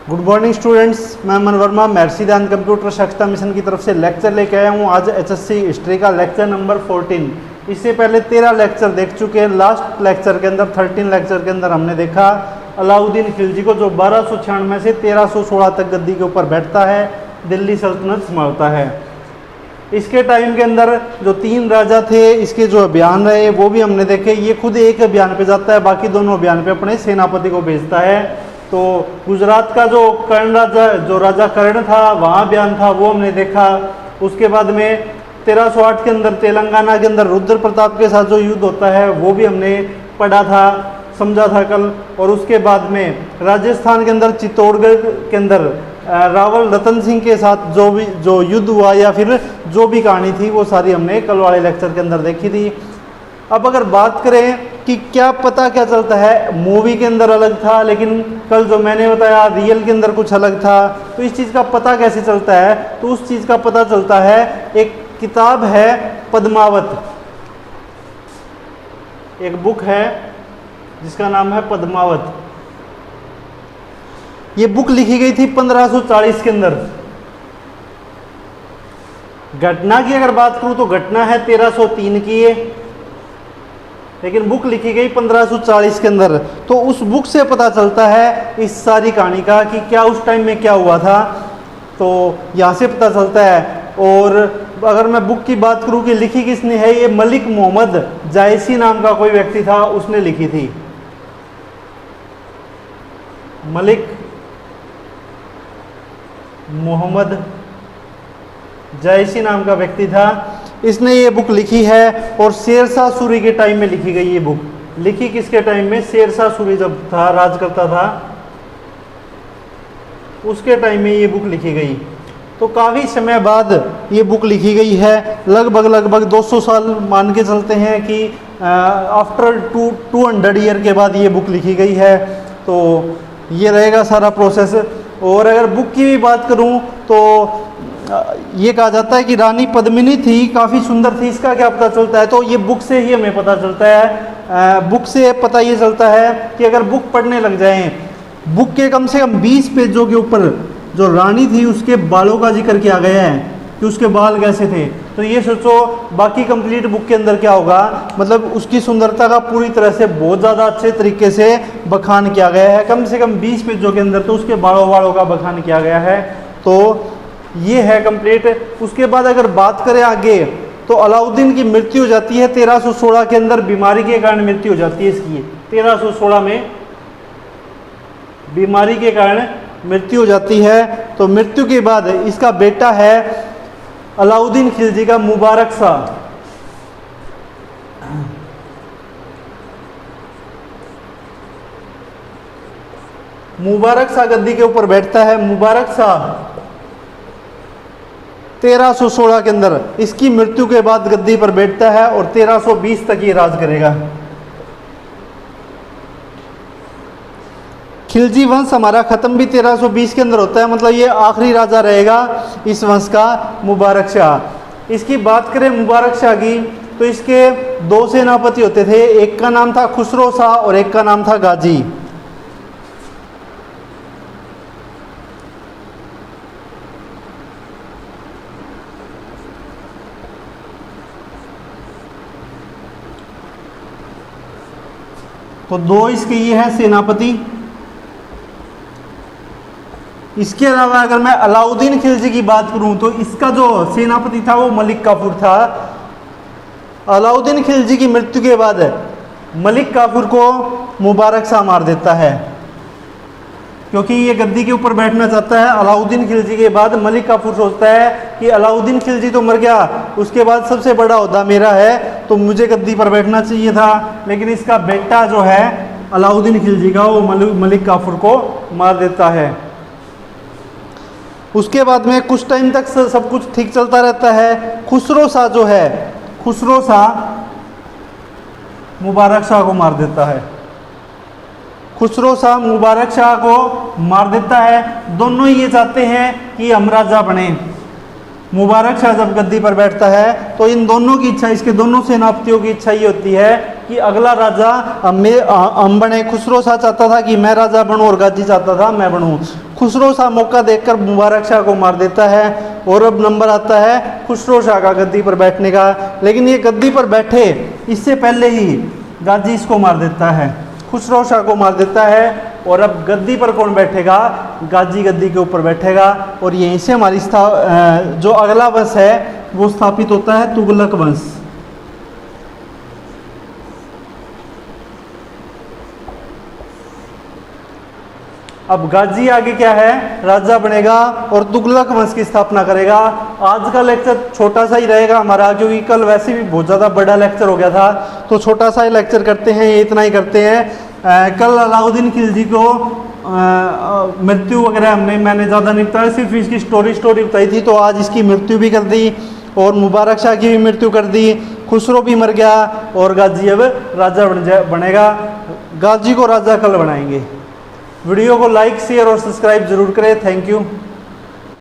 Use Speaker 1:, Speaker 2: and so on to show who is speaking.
Speaker 1: Good morning students, मैं अमन वर्मा महर्षि ध्यान computer शिक्षा मिशन की तरफ से लेक्चर लेके आया हूँ। आज एचएससी हिस्ट्री का लेक्चर नंबर 14। इससे पहले 13 लेक्चर देख चुके हैं। लास्ट लेक्चर के अंदर 13 लेक्चर के अंदर हमने देखा अलाउद्दीन खिलजी को, जो 1296 से 1316 तक गद्दी के ऊपर बैठता है, दिल्ली सल्तनत संभालता है। इसके टाइम के अंदर जो 3 राजा थे, इसके जो अभियान रहे वो भी हमने देखे। ये खुद एक अभियान पे जाता है, बाकी दोनों अभियान पे अपने सेनापति को भेजता है। तो गुजरात का जो कर्ण राजा, जो राजा कर्ण था, वहाँ अभियान था, वो हमने देखा। उसके बाद में 1308 के अंदर तेलंगाना के अंदर रुद्र प्रताप के साथ जो युद्ध होता है वो भी हमने पढ़ा था, समझा था कल। और उसके बाद में राजस्थान के अंदर चित्तौड़गढ़ के अंदर रावल रतन सिंह के साथ जो युद्ध हुआ या फिर जो भी कहानी थी वो सारी हमने कल वाले लेक्चर के अंदर देखी थी। अब अगर बात करें कि क्या पता क्या चलता है, मूवी के अंदर अलग था, लेकिन कल जो मैंने बताया रियल के अंदर कुछ अलग था, तो इस चीज़ का पता कैसे चलता है? तो उस चीज़ का पता चलता है, एक किताब है पद्मावत, एक बुक है जिसका नाम है पद्मावत। ये बुक लिखी गई थी 1540 के अंदर। घटना की अगर बात करूं तो घटना है 1303 की है, लेकिन बुक लिखी गई 1540 के अंदर। तो उस बुक से पता चलता है इस सारी कहानी का कि क्या उस टाइम में क्या हुआ था, तो यहाँ से पता चलता है। और अगर मैं बुक की बात करूं कि लिखी किसने है, ये मलिक मोहम्मद जायसी नाम का कोई व्यक्ति था, उसने लिखी थी। मलिक मोहम्मद जायसी नाम का व्यक्ति था, इसने ये बुक लिखी है। और शेरशाह सूरी के टाइम में लिखी गई ये बुक। लिखी किसके टाइम में? शेरशाह सूरी जब था, राज करता था, उसके टाइम में ये बुक लिखी गई। तो काफ़ी समय बाद ये बुक लिखी गई है, लगभग 200 साल मान के चलते हैं कि आफ्टर 200 ईयर के बाद ये बुक लिखी गई है। तो ये रहेगा सारा प्रोसेस। और अगर बुक की भी बात करूं तो ये कहा जाता है कि रानी पद्मिनी थी, काफ़ी सुंदर थी। इसका क्या पता चलता है? तो ये बुक से ही हमें पता चलता है। बुक से पता ये चलता है कि अगर बुक पढ़ने लग जाएं, बुक के कम से कम 20 पेजों के ऊपर जो रानी थी उसके बालों का जिक्र किया गया है कि उसके बाल कैसे थे। तो ये सोचो बाकी कंप्लीट बुक के अंदर क्या होगा, मतलब उसकी सुंदरता का पूरी तरह से बहुत ज़्यादा अच्छे तरीके से बखान किया गया है। कम से कम 20 पेजों के अंदर तो उसके बालों का बखान किया गया है। तो ये है कंप्लीट। उसके बाद अगर बात करें आगे, तो अलाउद्दीन की मृत्यु हो जाती है 1316 के अंदर, बीमारी के कारण मृत्यु हो जाती है इसकी। 1316 में बीमारी के कारण मृत्यु हो जाती है। तो मृत्यु के बाद इसका बेटा है अलाउद्दीन खिलजी का मुबारक शाह। मुबारक शाह गद्दी के ऊपर बैठता है। मुबारक शाह 1316 के अंदर इसकी मृत्यु के बाद गद्दी पर बैठता है और 1320 तक ये राज करेगा। खिलजी वंश हमारा ख़त्म भी 1320 के अंदर होता है, मतलब ये आखिरी राजा रहेगा इस वंश का, मुबारक शाह। इसकी बात करें मुबारक शाह की, तो इसके 2 सेनापति होते थे, एक का नाम था खुसरो शाह और एक का नाम था गाजी। तो 2 इसके ये हैं सेनापति। इसके अलावा अगर मैं अलाउद्दीन खिलजी की बात करूं तो इसका जो सेनापति था वो मलिक काफूर था। अलाउद्दीन खिलजी की मृत्यु के बाद मलिक काफूर को मुबारक शाह मार देता है, क्योंकि ये गद्दी के ऊपर बैठना चाहता है। अलाउद्दीन खिलजी के बाद मलिक काफूर सोचता है कि अलाउद्दीन खिलजी तो मर गया, उसके बाद सबसे बड़ा ओहदा मेरा है, तो मुझे गद्दी पर बैठना चाहिए था। लेकिन इसका बेटा जो है अलाउद्दीन खिलजी का, वो मलिक काफूर को मार देता है। उसके बाद में कुछ टाइम तक सब कुछ ठीक चलता रहता है। खुसरो शाह जो है, खुसरो शाह मुबारक शाह को मार देता है। खुसरो शाह मुबारक शाह को मार देता है। दोनों ही ये चाहते हैं कि हम राजा बने। मुबारक शाह जब गद्दी पर बैठता है तो इन दोनों की इच्छा, इसके दोनों सेनापतियों की इच्छा ये होती है कि अगला राजा हम बने। खुसरो शाह चाहता था कि मैं राजा बनूं और गाजी चाहता था मैं बनूं। खुसरो शाह मौका देखकर मुबारक शाह को मार देता है। और अब नंबर आता है खुसरो शाह का गद्दी पर बैठने का, लेकिन ये गद्दी पर बैठे इससे पहले ही गाजी इसको मार देता है, खुसरो शाह को मार देता है। और अब गद्दी पर कौन बैठेगा? गाजी गद्दी के ऊपर बैठेगा और यहीं से हमारी जो अगला वंश है वो स्थापित होता है, तुगलक वंश। अब गाजी आगे क्या है? राजा बनेगा और तुगलक वंश की स्थापना करेगा। आज का लेक्चर छोटा सा ही रहेगा हमारा, क्योंकि कल वैसे भी बहुत ज़्यादा बड़ा लेक्चर हो गया था, तो छोटा सा ही लेक्चर करते हैं, ये इतना ही करते हैं। कल अलाउद्दीन खिलजी को मृत्यु वगैरह मैंने ज़्यादा नहीं बताया, सिर्फ इसकी स्टोरी बताई थी, तो आज इसकी मृत्यु भी कर दी और मुबारक शाह की भी मृत्यु कर दी, खुसरो भी मर गया और गाजी अब राजा बनेगा। गाजी को राजा कल बनाएंगे। वीडियो को लाइक शेयर और सब्सक्राइब जरूर करें। Thank you.